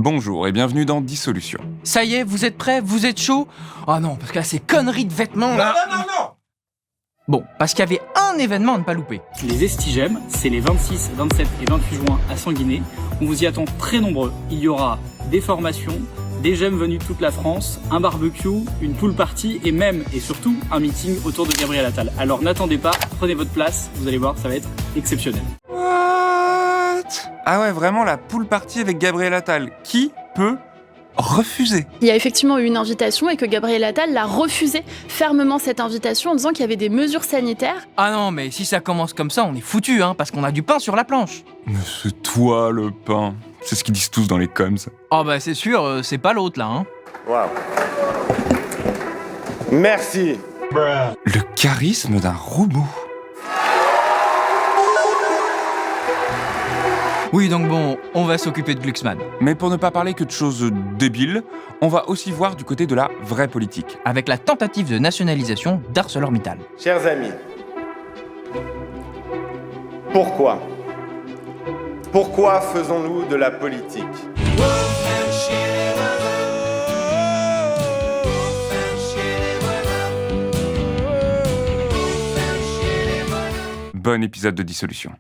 Bonjour et bienvenue dans Dissolution. Ça y est, vous êtes prêts? Vous êtes chaud? Ah non, parce que là, ces conneries de vêtements, là... Non. Bon, parce qu'il y avait un événement à ne pas louper. Les Vestigem, c'est les 26, 27 et 28 juin à Sanguinet. On vous y attend très nombreux. Il y aura des formations, des gemmes venus de toute la France, un barbecue, une pool party et même et surtout un meeting autour de Gabriel Attal. Alors n'attendez pas, prenez votre place, vous allez voir, ça va être exceptionnel. What? Ah ouais, vraiment la pool party avec Gabriel Attal. Qui peut refuser? Il y a effectivement eu une invitation et que Gabriel Attal l'a refusé fermement cette invitation en disant qu'il y avait des mesures sanitaires. Ah non, mais si ça commence comme ça, on est foutu, hein, parce qu'on a du pain sur la planche. Mais c'est toi le pain. C'est ce qu'ils disent tous dans les coms. Ah bah c'est sûr, c'est pas l'autre là, hein. Waouh. Merci. Le charisme d'un robot. Oui, donc bon, on va s'occuper de Glucksmann. Mais pour ne pas parler que de choses débiles, on va aussi voir du côté de la vraie politique. Avec la tentative de nationalisation d'ArcelorMittal. Chers amis, pourquoi faisons-nous de la politique? Bon épisode de Dissolution.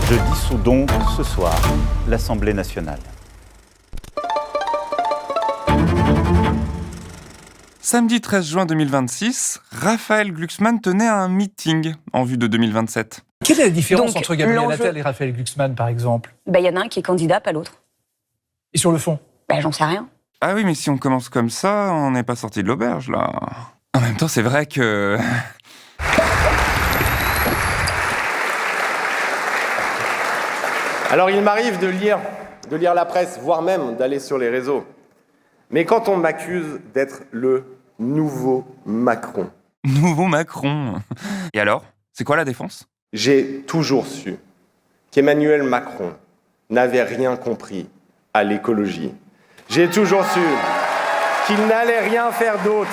Je dissous donc ce soir l'Assemblée nationale. Samedi 13 juin 2026, Raphaël Glucksmann tenait un meeting en vue de 2027. Quelle est la différence Donc, entre Gabriel l'enjeu- Attal et Raphaël Glucksmann, par exemple? Il y en a un qui est candidat, pas l'autre. Et sur le fond? J'en sais rien. Ah oui, mais si on commence comme ça, on n'est pas sorti de l'auberge, là. En même temps, c'est vrai que... Alors il m'arrive de lire la presse, voire même d'aller sur les réseaux. Mais quand on m'accuse d'être le nouveau Macron, Nouveau Macron. Et alors? C'est quoi la défense? j'ai toujours su qu'Emmanuel Macron n'avait rien compris à l'écologie. J'ai toujours su qu'il n'allait rien faire d'autre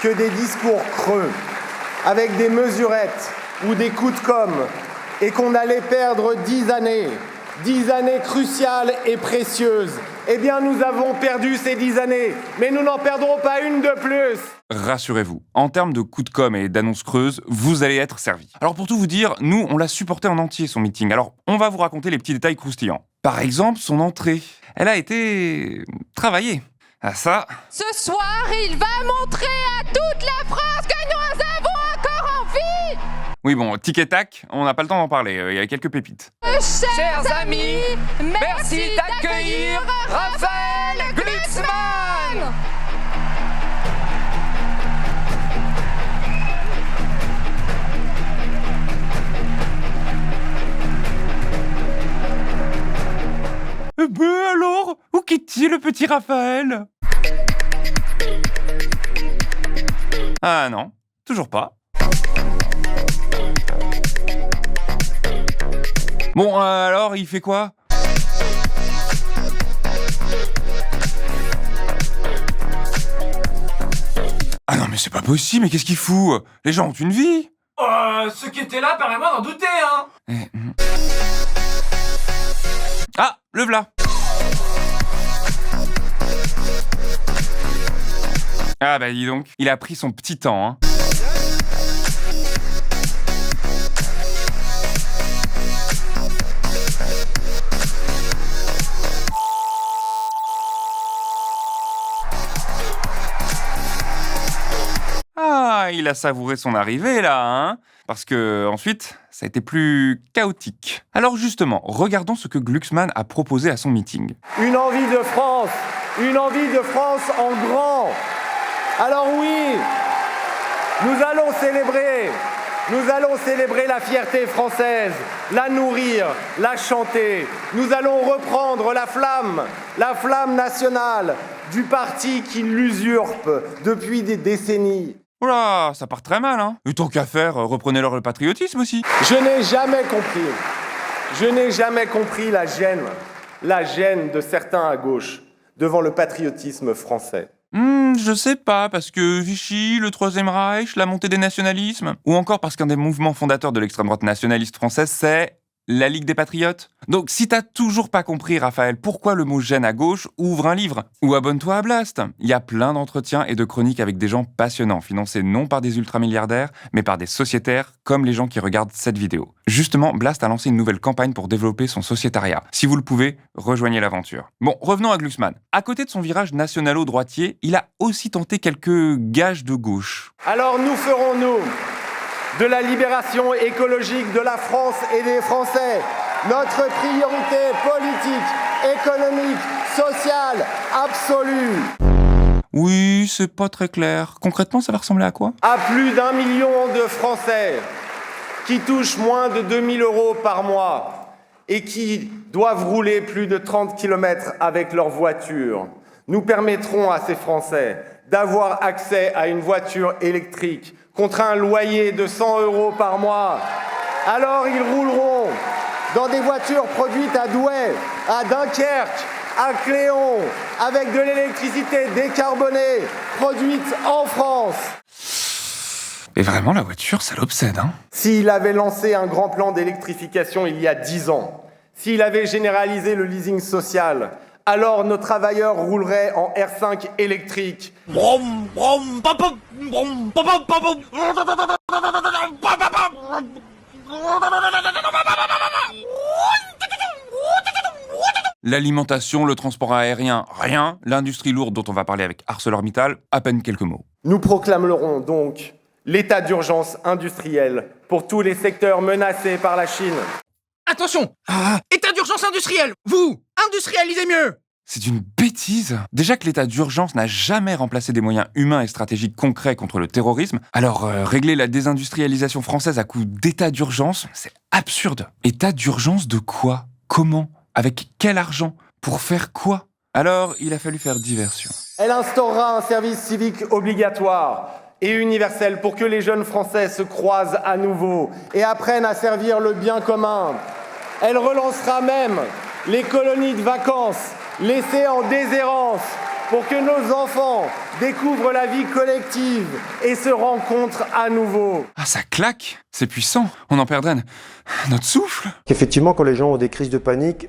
que des discours creux, avec des mesurettes ou des coups de com', et qu'on allait perdre 10 années cruciales et précieuses. Eh bien, nous avons perdu ces 10 années, mais nous n'en perdrons pas une de plus. Rassurez-vous, en termes de coups de com' et d'annonces creuses, vous allez être servis. Alors pour tout vous dire, nous, on l'a supporté en entier, son meeting. Alors, on va vous raconter les petits détails croustillants. Par exemple, son entrée. Elle a été... travaillée. Ah ça... Ce soir, il va montrer à toute la France que nous avons encore envie. Oui bon, tic et tac, on n'a pas le temps d'en parler, il y a quelques pépites. Chers amis, merci d'accueillir Raphaël Glucksmann. Alors, où qu'est-il le petit Raphaël? Ah non, toujours pas. Bon, alors, il fait quoi? Ah non, mais c'est pas possible, mais qu'est-ce qu'il fout? Les gens ont une vie. Ceux qui étaient là, permettez-moi d'en douter, hein. Ah, le v'là. Ah bah dis donc, il a pris son petit temps, hein. Ah, il a savouré son arrivée là, hein. Parce que ensuite, ça a été plus chaotique. Alors justement, regardons ce que Glucksmann a proposé à son meeting. Une envie de France en grand. Alors oui, nous allons célébrer la fierté française, la nourrir, la chanter. Nous allons reprendre la flamme nationale du parti qui l'usurpe depuis des décennies. Oula, ça part très mal, hein. Et tant qu'à faire, reprenez-leur le patriotisme aussi. Je n'ai jamais compris la gêne de certains à gauche devant le patriotisme français. Je sais pas, parce que Vichy, le Troisième Reich, la montée des nationalismes, ou encore parce qu'un des mouvements fondateurs de l'extrême droite nationaliste française, c'est la Ligue des Patriotes. Donc si t'as toujours pas compris, Raphaël, pourquoi le mot gêne à gauche, ouvre un livre. Ou abonne-toi à Blast. Il y a plein d'entretiens et de chroniques avec des gens passionnants, financés non par des ultramilliardaires, mais par des sociétaires, comme les gens qui regardent cette vidéo. Justement, Blast a lancé une nouvelle campagne pour développer son sociétariat. Si vous le pouvez, rejoignez l'aventure. Bon, revenons à Glucksmann. À côté de son virage nationalo-droitier, il a aussi tenté quelques gages de gauche. Alors nous ferons, nous, de la libération écologique de la France et des Français notre priorité politique, économique, sociale, absolue. Oui, c'est pas très clair. Concrètement, ça va ressembler à quoi ? À plus d'1 million de Français qui touchent moins de 2 000 € par mois et qui doivent rouler plus de 30 km avec leur voiture. Nous permettrons à ces Français d'avoir accès à une voiture électrique contre un loyer de 100 € par mois. Alors ils rouleront dans des voitures produites à Douai, à Dunkerque, à Cléon, avec de l'électricité décarbonée, produite en France. Et vraiment, la voiture, ça l'obsède, hein ? S'il avait lancé un grand plan d'électrification il y a 10 ans, s'il avait généralisé le leasing social, alors nos travailleurs rouleraient en R5 électrique. L'alimentation, le transport aérien, rien. L'industrie lourde dont on va parler avec ArcelorMittal, à peine quelques mots. Nous proclamerons donc l'état d'urgence industrielle pour tous les secteurs menacés par la Chine. Attention, état d'urgence industrielle. Vous, industrialisez mieux. C'est une bêtise. Déjà que l'état d'urgence n'a jamais remplacé des moyens humains et stratégiques concrets contre le terrorisme, alors régler la désindustrialisation française à coup d'état d'urgence, c'est absurde. État d'urgence de quoi ? Comment ? Avec quel argent ? Pour faire quoi ? Alors, il a fallu faire diversion. Elle instaurera un service civique obligatoire et universel pour que les jeunes Français se croisent à nouveau et apprennent à servir le bien commun. Elle relancera même les colonies de vacances laissées en déshérence pour que nos enfants découvrent la vie collective et se rencontrent à nouveau. Ah, ça claque ! C'est puissant. On en perdrait notre souffle. Effectivement, quand les gens ont des crises de panique,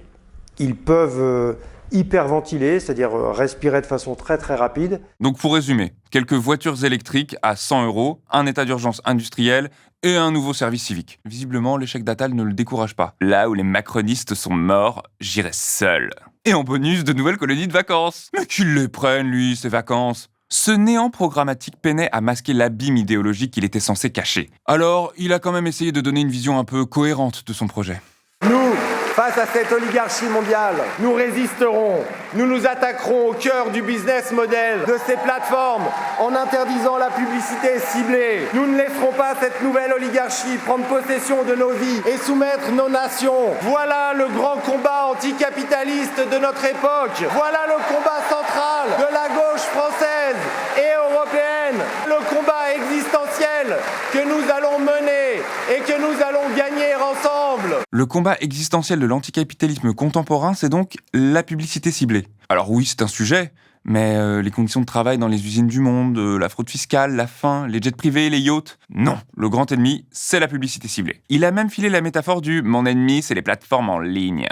ils peuvent hyperventiler, c'est-à-dire respirer de façon très très rapide. Donc pour résumer, quelques voitures électriques à 100 €, un état d'urgence industriel et un nouveau service civique. Visiblement, l'échec d'Attal ne le décourage pas. Là où les macronistes sont morts, j'irai seul. Et en bonus, de nouvelles colonies de vacances. Mais qu'il les prenne, lui, ces vacances. Ce néant programmatique peinait à masquer l'abîme idéologique qu'il était censé cacher. Alors, il a quand même essayé de donner une vision un peu cohérente de son projet. Nous, face à cette oligarchie mondiale, nous résisterons. Nous nous attaquerons au cœur du business model de ces plateformes en interdisant la publicité ciblée. Nous ne laisserons pas cette nouvelle oligarchie prendre possession de nos vies et soumettre nos nations. Voilà le grand combat anticapitaliste de notre époque. Voilà le combat central de la gauche française et européenne. Le combat existentiel que nous allons mener et que nous allons gagner ensemble. Le combat existentiel de l'anticapitalisme contemporain, c'est donc la publicité ciblée. Alors oui, c'est un sujet, mais les conditions de travail dans les usines du monde, la fraude fiscale, la faim, les jets privés, les yachts, non. Le grand ennemi, c'est la publicité ciblée. Il a même filé la métaphore du « mon ennemi, c'est les plateformes en ligne ».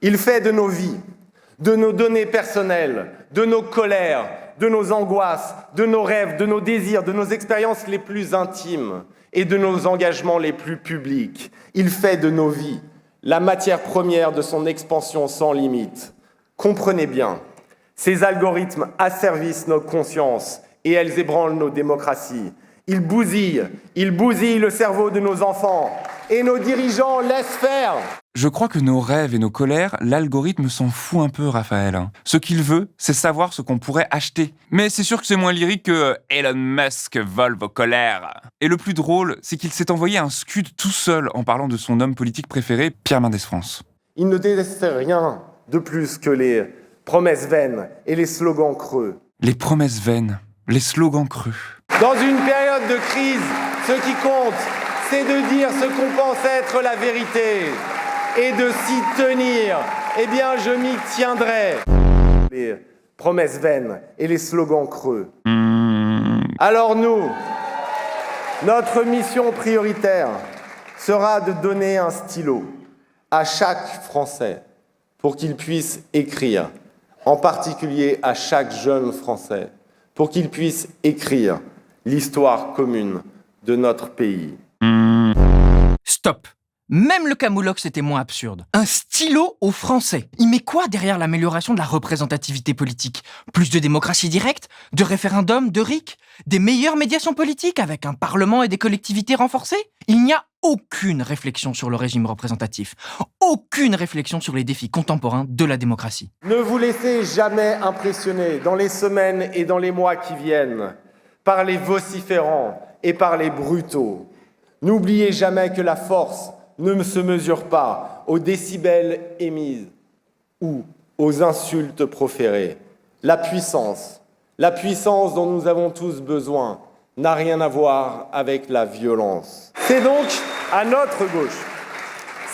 Il fait de nos vies, de nos données personnelles, de nos colères, de nos angoisses, de nos rêves, de nos désirs, de nos expériences les plus intimes et de nos engagements les plus publics. Il fait de nos vies la matière première de son expansion sans limite. Comprenez bien, ces algorithmes asservissent nos consciences et elles ébranlent nos démocraties. Ils bousillent le cerveau de nos enfants et nos dirigeants laissent faire. Je crois que nos rêves et nos colères, l'algorithme s'en fout un peu, Raphaël. Ce qu'il veut, c'est savoir ce qu'on pourrait acheter. Mais c'est sûr que c'est moins lyrique que Elon Musk vole vos colères. Et le plus drôle, c'est qu'il s'est envoyé un scud tout seul en parlant de son homme politique préféré, Pierre Mendès France. Il ne détestait rien de plus que les promesses vaines et les slogans creux. Les promesses vaines, les slogans creux. Dans une période de crise, ce qui compte, c'est de dire ce qu'on pense être la vérité et de s'y tenir. Eh bien, je m'y tiendrai. Les promesses vaines et les slogans creux. Alors nous, notre mission prioritaire sera de donner un stylo à chaque Français pour qu'il puisse écrire, en particulier à chaque jeune Français, pour qu'il puisse écrire l'histoire commune de notre pays. Stop. Même le Camoulox était moins absurde. Un stylo aux Français. Il met quoi derrière l'amélioration de la représentativité politique ? Plus de démocratie directe ? De référendums ? De RIC ? Des meilleures médiations politiques avec un parlement et des collectivités renforcées ? Il n'y a aucune réflexion sur le régime représentatif. Aucune réflexion sur les défis contemporains de la démocratie. Ne vous laissez jamais impressionner dans les semaines et dans les mois qui viennent par les vociférants et par les brutaux. N'oubliez jamais que la force ne se mesure pas aux décibels émis ou aux insultes proférées. La puissance dont nous avons tous besoin, n'a rien à voir avec la violence. C'est donc à notre gauche,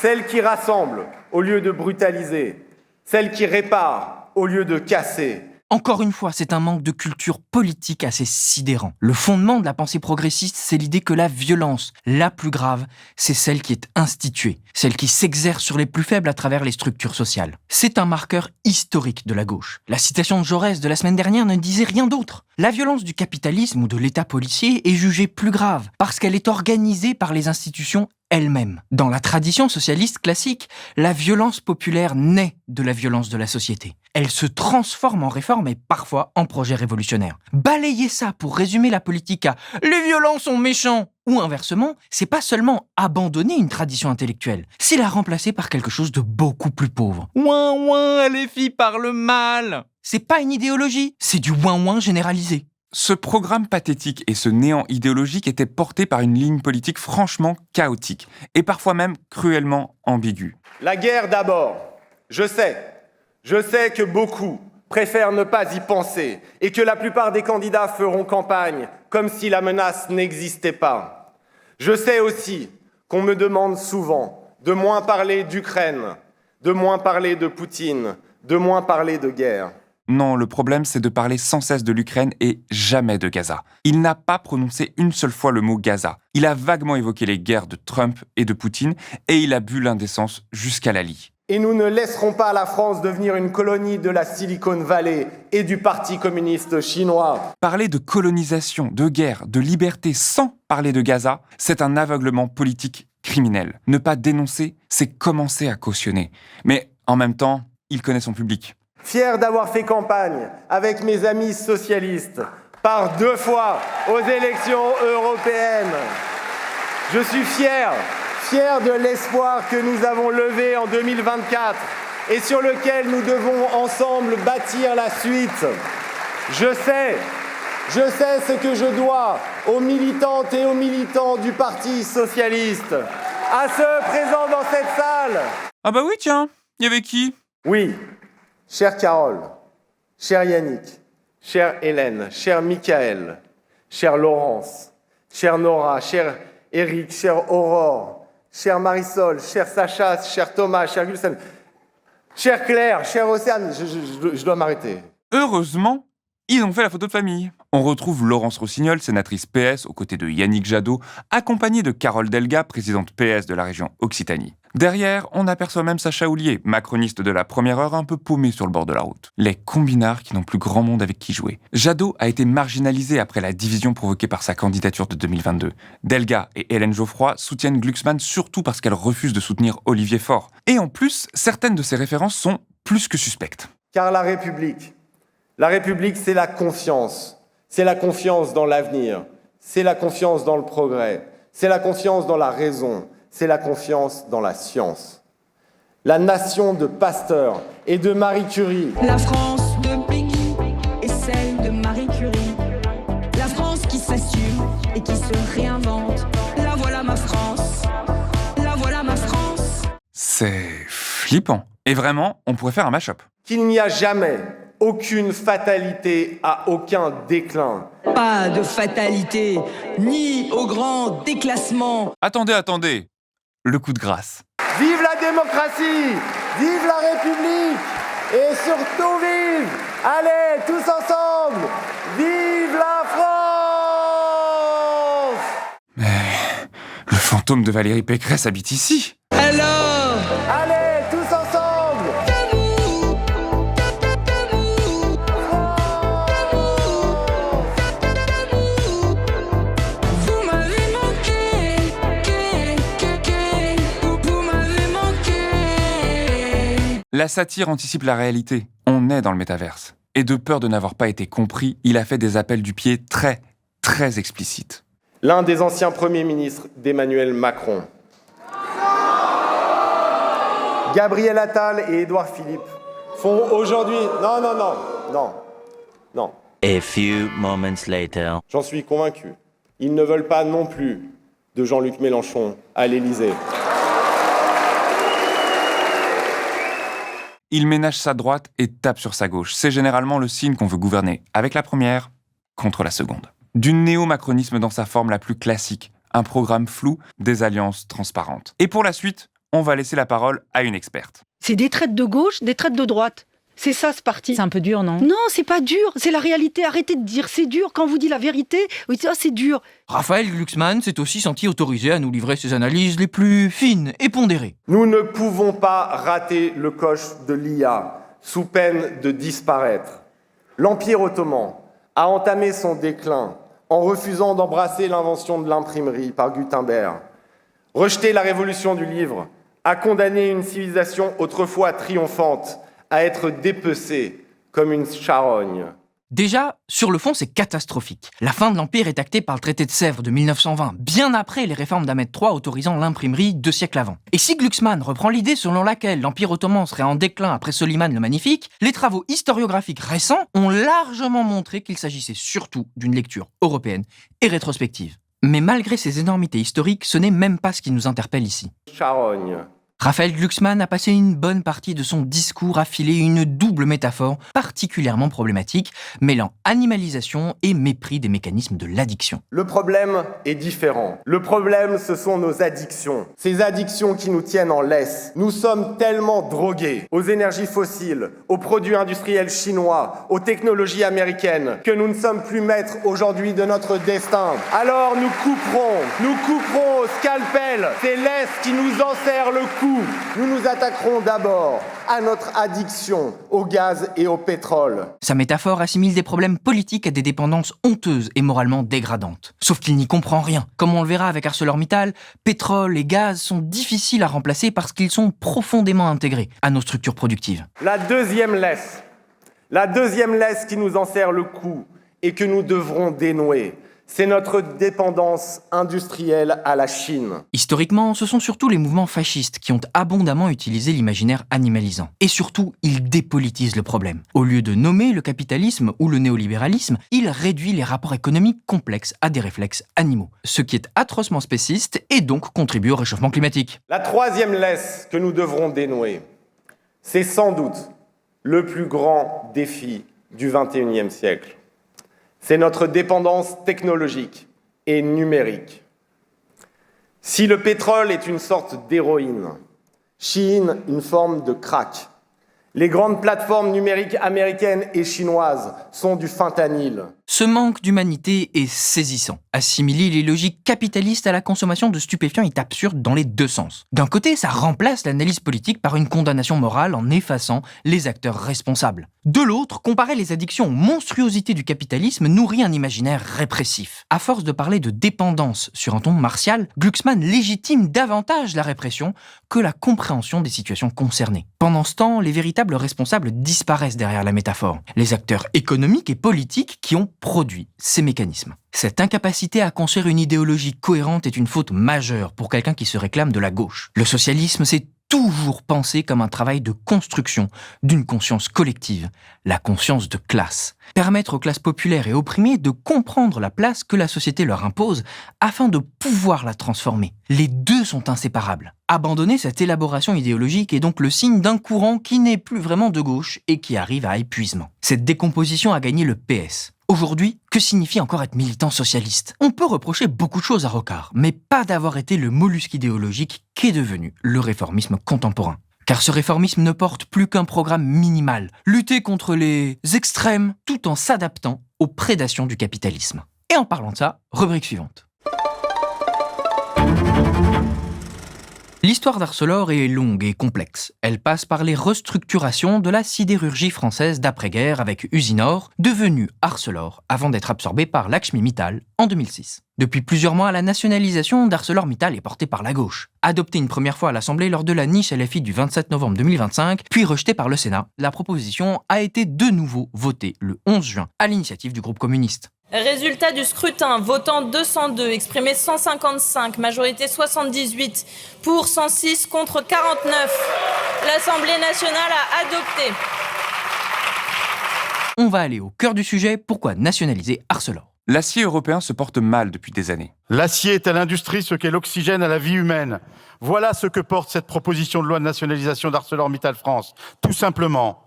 celle qui rassemble au lieu de brutaliser, celle qui répare au lieu de casser. Encore une fois, c'est un manque de culture politique assez sidérant. Le fondement de la pensée progressiste, c'est l'idée que la violence, la plus grave, c'est celle qui est instituée, celle qui s'exerce sur les plus faibles à travers les structures sociales. C'est un marqueur historique de la gauche. La citation de Jaurès de la semaine dernière ne disait rien d'autre. La violence du capitalisme ou de l'État policier est jugée plus grave parce qu'elle est organisée par les institutions elle-même. Dans la tradition socialiste classique, la violence populaire naît de la violence de la société. Elle se transforme en réforme et parfois en projet révolutionnaire. Balayer ça pour résumer la politique à « les violents sont méchants » ou inversement, c'est pas seulement abandonner une tradition intellectuelle, c'est la remplacer par quelque chose de beaucoup plus pauvre. Ouin ouin, les filles parlent mal. C'est pas une idéologie, c'est du ouin ouin généralisé. Ce programme pathétique et ce néant idéologique étaient portés par une ligne politique franchement chaotique et parfois même cruellement ambiguë. La guerre d'abord. Je sais que beaucoup préfèrent ne pas y penser et que la plupart des candidats feront campagne comme si la menace n'existait pas. Je sais aussi qu'on me demande souvent de moins parler d'Ukraine, de moins parler de Poutine, de moins parler de guerre. Non, le problème, c'est de parler sans cesse de l'Ukraine et jamais de Gaza. Il n'a pas prononcé une seule fois le mot Gaza. Il a vaguement évoqué les guerres de Trump et de Poutine et il a bu l'indécence jusqu'à la lie. Et nous ne laisserons pas la France devenir une colonie de la Silicon Valley et du Parti communiste chinois. Parler de colonisation, de guerre, de liberté sans parler de Gaza, c'est un aveuglement politique criminel. Ne pas dénoncer, c'est commencer à cautionner. Mais en même temps, il connaît son public. Fier d'avoir fait campagne avec mes amis socialistes par 2 fois aux élections européennes. Je suis fier de l'espoir que nous avons levé en 2024 et sur lequel nous devons ensemble bâtir la suite. Je sais ce que je dois aux militantes et aux militants du Parti socialiste, à ceux présents dans cette salle. Ah bah oui, tiens, il y avait qui ? Oui, chère Carole, cher Yannick, chère Hélène, cher Michael, chère Laurence, chère Nora, cher Eric, chère Aurore, chère Marisol, cher Sacha, cher Thomas, cher Gulsen, chère Claire, chère Océane, je dois m'arrêter. Heureusement, ils ont fait la photo de famille. On retrouve Laurence Rossignol, sénatrice PS, aux côtés de Yannick Jadot, accompagnée de Carole Delga, présidente PS de la région Occitanie. Derrière, on aperçoit même Sacha Houlier, macroniste de la première heure, un peu paumé sur le bord de la route. Les combinards qui n'ont plus grand monde avec qui jouer. Jadot a été marginalisé après la division provoquée par sa candidature de 2022. Delga et Hélène Geoffroy soutiennent Glucksmann surtout parce qu'elle refuse de soutenir Olivier Faure. Et en plus, certaines de ses références sont plus que suspectes. Car la République, c'est la confiance. C'est la confiance dans l'avenir. C'est la confiance dans le progrès. C'est la confiance dans la raison. C'est la confiance dans la science. La nation de Pasteur et de Marie Curie. La France de Pékin est celle de Marie Curie. La France qui s'assume et qui se réinvente. La voilà ma France. La voilà ma France. C'est flippant. Et vraiment, on pourrait faire un mash-up. Qu'il n'y a jamais aucune fatalité à aucun déclin. Pas de fatalité, ni au grand déclassement. Attendez. Le coup de grâce. Vive la démocratie, vive la République et surtout vive Allez, tous ensemble, vive la France! Mais le fantôme de Valérie Pécresse habite ici. Alors, Allez, tous ensemble! vous m'avez manqué, vous m'avez manqué. La satire anticipe la réalité. On est dans le métaverse. Et de peur de n'avoir pas été compris, il a fait des appels du pied très, très explicites. L'un des anciens premiers ministres d'Emmanuel Macron, Gabriel Attal et Édouard Philippe, font aujourd'hui... Non. A few moments later. J'en suis convaincu. Ils ne veulent pas non plus de Jean-Luc Mélenchon à l'Élysée. Il ménage sa droite et tape sur sa gauche. C'est généralement le signe qu'on veut gouverner avec la première contre la seconde. Du néo-macronisme dans sa forme la plus classique, un programme flou, des alliances transparentes. Et pour la suite, on va laisser la parole à une experte. C'est des traites de gauche, des traites de droite. C'est ça, ce parti. C'est un peu dur, non? Non, c'est pas dur, c'est la réalité. Arrêtez de dire c'est dur. Quand on vous dit la vérité, vous dites c'est dur. Raphaël Glucksmann s'est aussi senti autorisé à nous livrer ses analyses les plus fines et pondérées. Nous ne pouvons pas rater le coche de l'IA, sous peine de disparaître. L'Empire ottoman a entamé son déclin en refusant d'embrasser l'invention de l'imprimerie par Gutenberg. Rejeter la révolution du livre a condamné une civilisation autrefois triomphante à être dépecée comme une charogne. Déjà, sur le fond, c'est catastrophique. La fin de l'Empire est actée par le traité de Sèvres de 1920, bien après les réformes d'Ahmed III autorisant l'imprimerie 2 siècles avant. Et si Glucksmann reprend l'idée selon laquelle l'Empire ottoman serait en déclin après Soliman le Magnifique, les travaux historiographiques récents ont largement montré qu'il s'agissait surtout d'une lecture européenne et rétrospective. Mais malgré ces énormités historiques, ce n'est même pas ce qui nous interpelle ici. Charogne. Raphaël Glucksmann a passé une bonne partie de son discours à filer une double métaphore particulièrement problématique, mêlant animalisation et mépris des mécanismes de l'addiction. Le problème est différent. Le problème, ce sont nos addictions. Ces addictions qui nous tiennent en laisse. Nous sommes tellement drogués aux énergies fossiles, aux produits industriels chinois, aux technologies américaines, que nous ne sommes plus maîtres aujourd'hui de notre destin. Alors nous couperons au scalpel ces laisses qui nous enserrent le cou. Nous nous attaquerons d'abord à notre addiction au gaz et au pétrole. Sa métaphore assimile des problèmes politiques à des dépendances honteuses et moralement dégradantes. Sauf qu'il n'y comprend rien. Comme on le verra avec ArcelorMittal, pétrole et gaz sont difficiles à remplacer parce qu'ils sont profondément intégrés à nos structures productives. La deuxième laisse qui nous enserre le cou et que nous devrons dénouer, c'est notre dépendance industrielle à la Chine. Historiquement, ce sont surtout les mouvements fascistes qui ont abondamment utilisé l'imaginaire animalisant. Et surtout, ils dépolitisent le problème. Au lieu de nommer le capitalisme ou le néolibéralisme, ils réduisent les rapports économiques complexes à des réflexes animaux. Ce qui est atrocement spéciste et donc contribue au réchauffement climatique. La troisième laisse que nous devrons dénouer, c'est sans doute le plus grand défi du XXIe siècle. C'est notre dépendance technologique et numérique. Si le pétrole est une sorte d'héroïne, Shein une forme de crack, les grandes plateformes numériques américaines et chinoises sont du fentanyl. Ce manque d'humanité est saisissant. Assimiler les logiques capitalistes à la consommation de stupéfiants est absurde dans les deux sens. D'un côté, ça remplace l'analyse politique par une condamnation morale en effaçant les acteurs responsables. De l'autre, comparer les addictions aux monstruosités du capitalisme nourrit un imaginaire répressif. À force de parler de dépendance sur un ton martial, Glucksmann légitime davantage la répression que la compréhension des situations concernées. Pendant ce temps, les véritables responsables disparaissent derrière la métaphore. Les acteurs économiques et politiques qui ont produit ces mécanismes. Cette incapacité à construire une idéologie cohérente est une faute majeure pour quelqu'un qui se réclame de la gauche. Le socialisme, c'est toujours pensé comme un travail de construction d'une conscience collective, la conscience de classe. Permettre aux classes populaires et opprimées de comprendre la place que la société leur impose afin de pouvoir la transformer. Les deux sont inséparables. Abandonner cette élaboration idéologique est donc le signe d'un courant qui n'est plus vraiment de gauche et qui arrive à épuisement. Cette décomposition a gagné le PS. Aujourd'hui, que signifie encore être militant socialiste? On peut reprocher beaucoup de choses à Rocard, mais pas d'avoir été le mollusque idéologique qu'est devenu le réformisme contemporain. Car ce réformisme ne porte plus qu'un programme minimal, lutter contre les extrêmes tout en s'adaptant aux prédations du capitalisme. Et en parlant de ça, rubrique suivante. L'histoire d'Arcelor est longue et complexe. Elle passe par les restructurations de la sidérurgie française d'après-guerre avec Usinor, devenue Arcelor, avant d'être absorbée par Lakshmi Mittal en 2006. Depuis plusieurs mois, la nationalisation d'ArcelorMittal est portée par la gauche. Adoptée une première fois à l'Assemblée lors de la niche LFI du 27 novembre 2025, puis rejetée par le Sénat, la proposition a été de nouveau votée le 11 juin à l'initiative du groupe communiste. Résultat du scrutin, votant 202, exprimé 155, majorité 78, pour 106, contre 49. L'Assemblée nationale a adopté. On va aller au cœur du sujet, pourquoi nationaliser Arcelor ? L'acier européen se porte mal depuis des années. L'acier est à l'industrie ce qu'est l'oxygène à la vie humaine. Voilà ce que porte cette proposition de loi de nationalisation d'ArcelorMittal France. Tout simplement,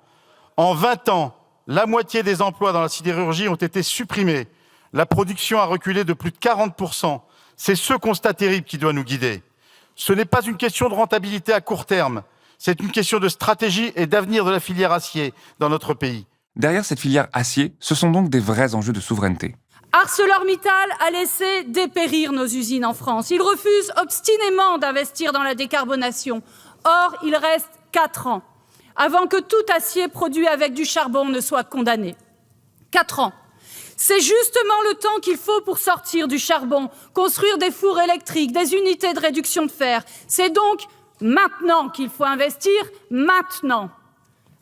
en 20 ans, la moitié des emplois dans la sidérurgie ont été supprimés. La production a reculé de plus de 40%. C'est ce constat terrible qui doit nous guider. Ce n'est pas une question de rentabilité à court terme. C'est une question de stratégie et d'avenir de la filière acier dans notre pays. Derrière cette filière acier, ce sont donc des vrais enjeux de souveraineté. ArcelorMittal a laissé dépérir nos usines en France. Il refuse obstinément d'investir dans la décarbonation. Or, il reste 4 ans avant que tout acier produit avec du charbon ne soit condamné. 4 ans. C'est justement le temps qu'il faut pour sortir du charbon, construire des fours électriques, des unités de réduction de fer. C'est donc maintenant qu'il faut investir, maintenant.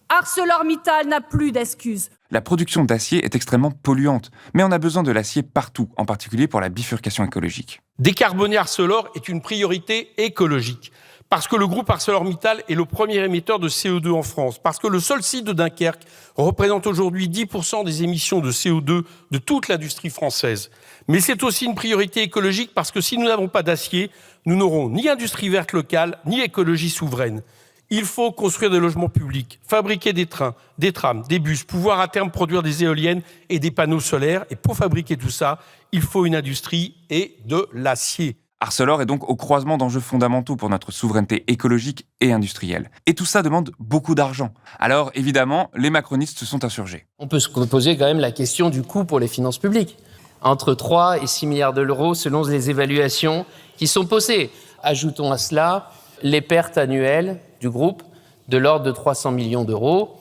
ArcelorMittal n'a plus d'excuses. La production d'acier est extrêmement polluante, mais on a besoin de l'acier partout, en particulier pour la bifurcation écologique. Décarboner Arcelor est une priorité écologique. Parce que le groupe ArcelorMittal est le premier émetteur de CO2 en France, parce que le seul site de Dunkerque représente aujourd'hui 10% des émissions de CO2 de toute l'industrie française. Mais c'est aussi une priorité écologique parce que si nous n'avons pas d'acier, nous n'aurons ni industrie verte locale, ni écologie souveraine. Il faut construire des logements publics, fabriquer des trains, des trams, des bus, pouvoir à terme produire des éoliennes et des panneaux solaires. Et pour fabriquer tout ça, il faut une industrie et de l'acier. Arcelor est donc au croisement d'enjeux fondamentaux pour notre souveraineté écologique et industrielle. Et tout ça demande beaucoup d'argent. Alors, évidemment, les macronistes se sont insurgés. On peut se poser quand même la question du coût pour les finances publiques. Entre 3 et 6 milliards d'euros selon les évaluations qui sont posées. Ajoutons à cela les pertes annuelles du groupe de l'ordre de 300 millions d'euros.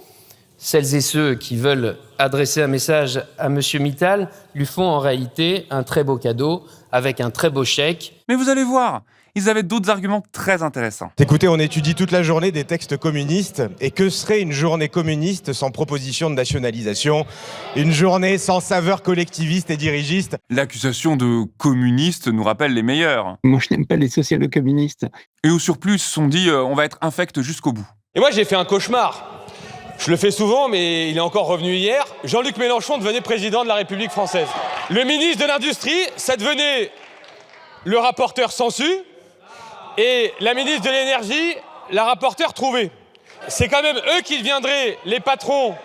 Celles et ceux qui veulent adresser un message à M. Mittal lui font en réalité un très beau cadeau avec un très beau chèque. Mais vous allez voir, ils avaient d'autres arguments très intéressants. Écoutez, on étudie toute la journée des textes communistes, et que serait une journée communiste sans proposition de nationalisation ? Une journée sans saveur collectiviste et dirigiste ? L'accusation de communiste nous rappelle les meilleurs. Moi, je n'aime pas les socialo-communistes. Et au surplus, ils se sont dit, on va être infect jusqu'au bout. Et moi, j'ai fait un cauchemar. Je le fais souvent, mais il est encore revenu hier. Jean-Luc Mélenchon devenait président de la République française. Le ministre de l'Industrie, ça devenait le rapporteur Sansu. Et la ministre de l'Énergie, la rapporteure Trouvé. C'est quand même eux qui deviendraient les patrons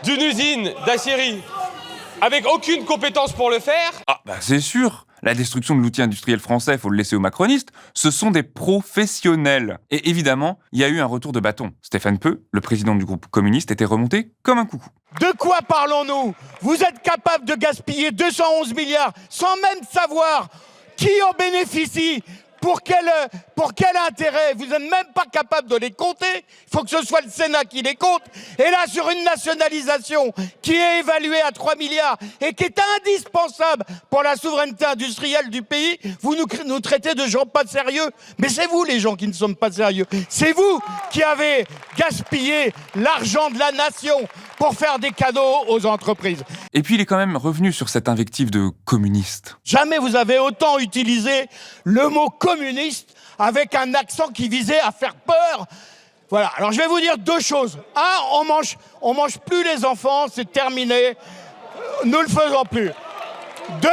d'une usine d'acierie avec aucune compétence pour le faire. Ah, bah c'est sûr. La destruction de l'outil industriel français, faut le laisser aux macronistes, ce sont des professionnels. Et évidemment, il y a eu un retour de bâton. Stéphane Peu, le président du groupe communiste, était remonté comme un coucou. De quoi parlons-nous ? Vous êtes capable de gaspiller 211 milliards sans même savoir qui en bénéficie. Pour quel intérêt ? Vous n'êtes même pas capable de les compter. Il faut que ce soit le Sénat qui les compte. Et là, sur une nationalisation qui est évaluée à 3 milliards et qui est indispensable pour la souveraineté industrielle du pays, vous nous traitez de gens pas sérieux. Mais c'est vous les gens qui ne sommes pas sérieux. C'est vous qui avez gaspillé l'argent de la nation pour faire des cadeaux aux entreprises. Et puis il est quand même revenu sur cette invective de communiste. Jamais vous avez autant utilisé le mot communiste avec un accent qui visait à faire peur. Voilà, alors je vais vous dire 2 choses. 1, on mange plus les enfants, c'est terminé. Nous le faisons plus. 2,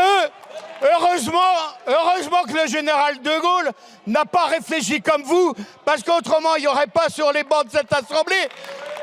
heureusement que le général de Gaulle n'a pas réfléchi comme vous, parce qu'autrement il n'y aurait pas sur les bancs de cette assemblée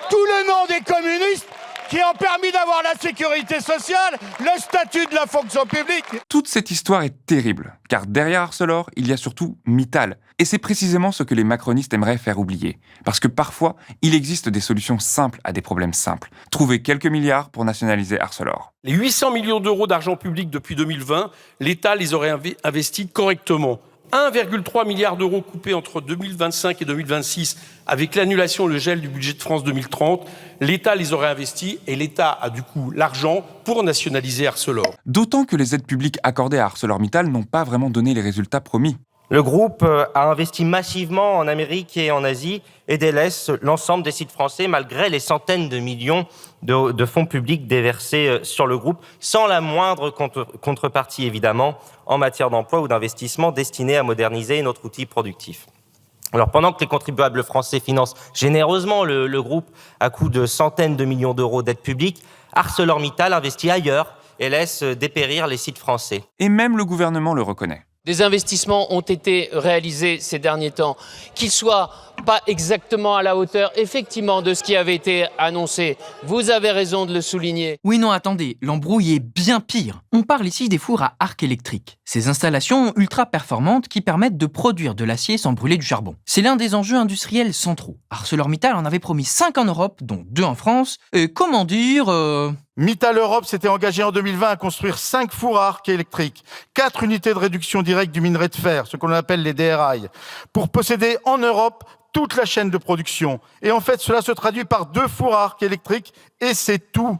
tout le nom des communistes qui ont permis d'avoir la sécurité sociale, le statut de la fonction publique. Toute cette histoire est terrible, car derrière Arcelor, il y a surtout Mittal. Et c'est précisément ce que les macronistes aimeraient faire oublier. Parce que parfois, il existe des solutions simples à des problèmes simples. Trouver quelques milliards pour nationaliser Arcelor. Les 800 millions d'euros d'argent public depuis 2020, l'État les aurait investis correctement. 1,3 milliard d'euros coupés entre 2025 et 2026 avec l'annulation et le gel du budget de France 2030. L'État les aurait investis et l'État a du coup l'argent pour nationaliser Arcelor. D'autant que les aides publiques accordées à ArcelorMittal n'ont pas vraiment donné les résultats promis. Le groupe a investi massivement en Amérique et en Asie et délaisse l'ensemble des sites français malgré les centaines de millions de fonds publics déversés sur le groupe, sans la moindre contrepartie évidemment en matière d'emploi ou d'investissement destinés à moderniser notre outil productif. Alors pendant que les contribuables français financent généreusement le groupe à coût de centaines de millions d'euros d'aides publiques, ArcelorMittal investit ailleurs et laisse dépérir les sites français. Et même le gouvernement le reconnaît. Des investissements ont été réalisés ces derniers temps, qu'ils soient pas exactement à la hauteur, effectivement, de ce qui avait été annoncé. Vous avez raison de le souligner. Oui, non, attendez, l'embrouille est bien pire. On parle ici des fours à arc électrique. Ces installations ultra performantes qui permettent de produire de l'acier sans brûler du charbon. C'est l'un des enjeux industriels centraux. ArcelorMittal en avait promis 5 en Europe, dont 2 en France. Et comment dire... Mittal Europe s'était engagé en 2020 à construire 5 fours à arc électrique, 4 unités de réduction directe du minerai de fer, ce qu'on appelle les DRI, pour posséder en Europe toute la chaîne de production. Et en fait, cela se traduit par 2 fours à arc électrique, et c'est tout.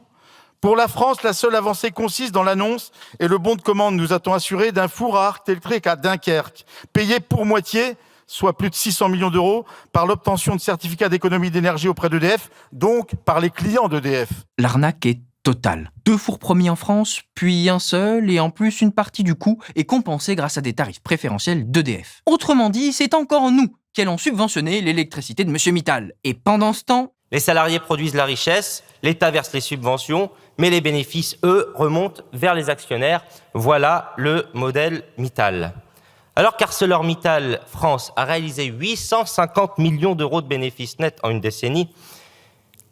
Pour la France, la seule avancée consiste dans l'annonce et le bon de commande, nous a-t-on assuré, d'un four à arc électrique à Dunkerque, payé pour moitié, soit plus de 600 millions d'euros, par l'obtention de certificats d'économie d'énergie auprès d'EDF, donc par les clients d'EDF. L'arnaque est totale. 2 fours promis en France, puis un seul, et en plus une partie du coût est compensée grâce à des tarifs préférentiels d'EDF. Autrement dit, c'est encore nous qui allons subventionner l'électricité de M. Mittal. Et pendant ce temps... Les salariés produisent la richesse, l'État verse les subventions, mais les bénéfices, eux, remontent vers les actionnaires. Voilà le modèle Mittal. Alors qu'ArcelorMittal France a réalisé 850 millions d'euros de bénéfices nets en une décennie,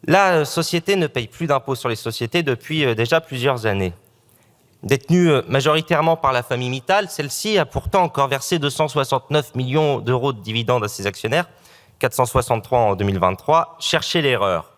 la société ne paye plus d'impôts sur les sociétés depuis déjà plusieurs années. Détenue majoritairement par la famille Mittal, celle-ci a pourtant encore versé 269 millions d'euros de dividendes à ses actionnaires, 463 en 2023. Cherchez l'erreur.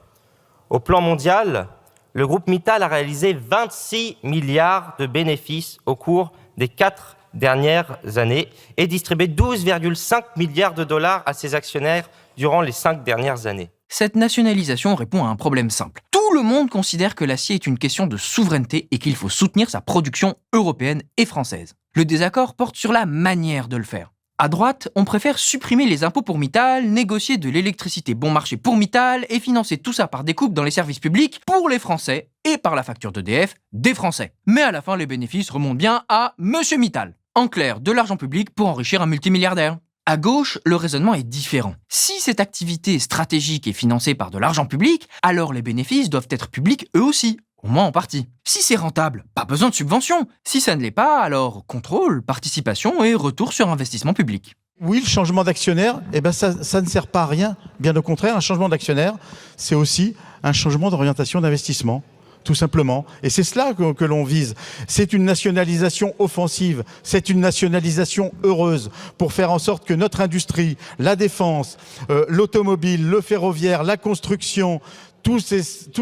Au plan mondial, le groupe Mittal a réalisé 26 milliards de bénéfices au cours des 4 dernières années et distribué 12,5 milliards de dollars à ses actionnaires durant les 5 dernières années. Cette nationalisation répond à un problème simple. Tout le monde considère que l'acier est une question de souveraineté et qu'il faut soutenir sa production européenne et française. Le désaccord porte sur la manière de le faire. À droite, on préfère supprimer les impôts pour Mittal, négocier de l'électricité bon marché pour Mittal et financer tout ça par des coupes dans les services publics pour les Français et par la facture d'EDF des Français. Mais à la fin, les bénéfices remontent bien à Monsieur Mittal. En clair, de l'argent public pour enrichir un multimilliardaire. À gauche, le raisonnement est différent. Si cette activité stratégique est financée par de l'argent public, alors les bénéfices doivent être publics eux aussi, au moins en partie. Si c'est rentable, pas besoin de subvention. Si ça ne l'est pas, alors contrôle, participation et retour sur investissement public. Oui, le changement d'actionnaire, ça ne sert pas à rien. Bien au contraire, un changement d'actionnaire, c'est aussi un changement d'orientation d'investissement. Tout simplement. Et c'est cela que l'on vise. C'est une nationalisation offensive, c'est une nationalisation heureuse pour faire en sorte que notre industrie, la défense, l'automobile, le ferroviaire, la construction, toutes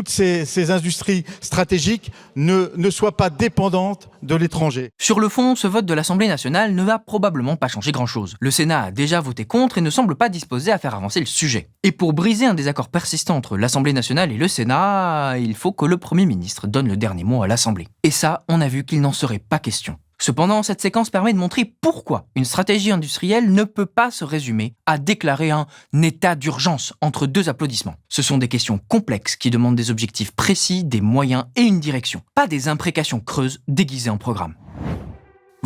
ces industries stratégiques ne soient pas dépendantes de l'étranger. Sur le fond, ce vote de l'Assemblée nationale ne va probablement pas changer grand-chose. Le Sénat a déjà voté contre et ne semble pas disposé à faire avancer le sujet. Et pour briser un désaccord persistant entre l'Assemblée nationale et le Sénat, il faut que le Premier ministre donne le dernier mot à l'Assemblée. Et ça, on a vu qu'il n'en serait pas question. Cependant, cette séquence permet de montrer pourquoi une stratégie industrielle ne peut pas se résumer à déclarer un état d'urgence entre 2 applaudissements. Ce sont des questions complexes qui demandent des objectifs précis, des moyens et une direction, pas des imprécations creuses déguisées en programme.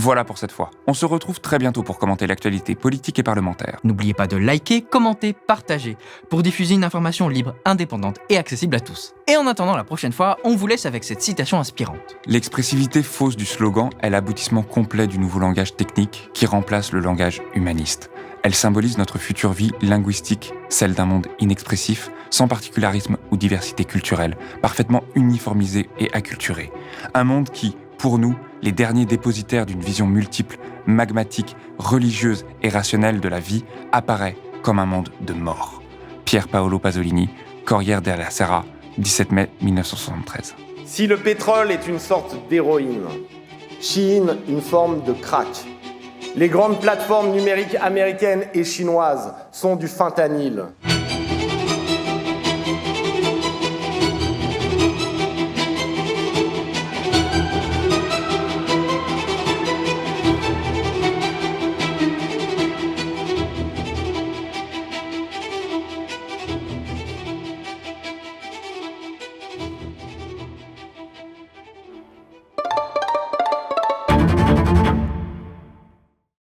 Voilà pour cette fois. On se retrouve très bientôt pour commenter l'actualité politique et parlementaire. N'oubliez pas de liker, commenter, partager pour diffuser une information libre, indépendante et accessible à tous. Et en attendant la prochaine fois, on vous laisse avec cette citation inspirante. L'expressivité fausse du slogan est l'aboutissement complet du nouveau langage technique qui remplace le langage humaniste. Elle symbolise notre future vie linguistique, celle d'un monde inexpressif, sans particularisme ou diversité culturelle, parfaitement uniformisé et acculturé. Un monde qui, pour nous, les derniers dépositaires d'une vision multiple, magmatique, religieuse et rationnelle de la vie, apparaît comme un monde de mort. Pier Paolo Pasolini, Corriere della Sera, 17 mai 1973. Si le pétrole est une sorte d'héroïne, Shein une forme de crack, les grandes plateformes numériques américaines et chinoises sont du fentanyl.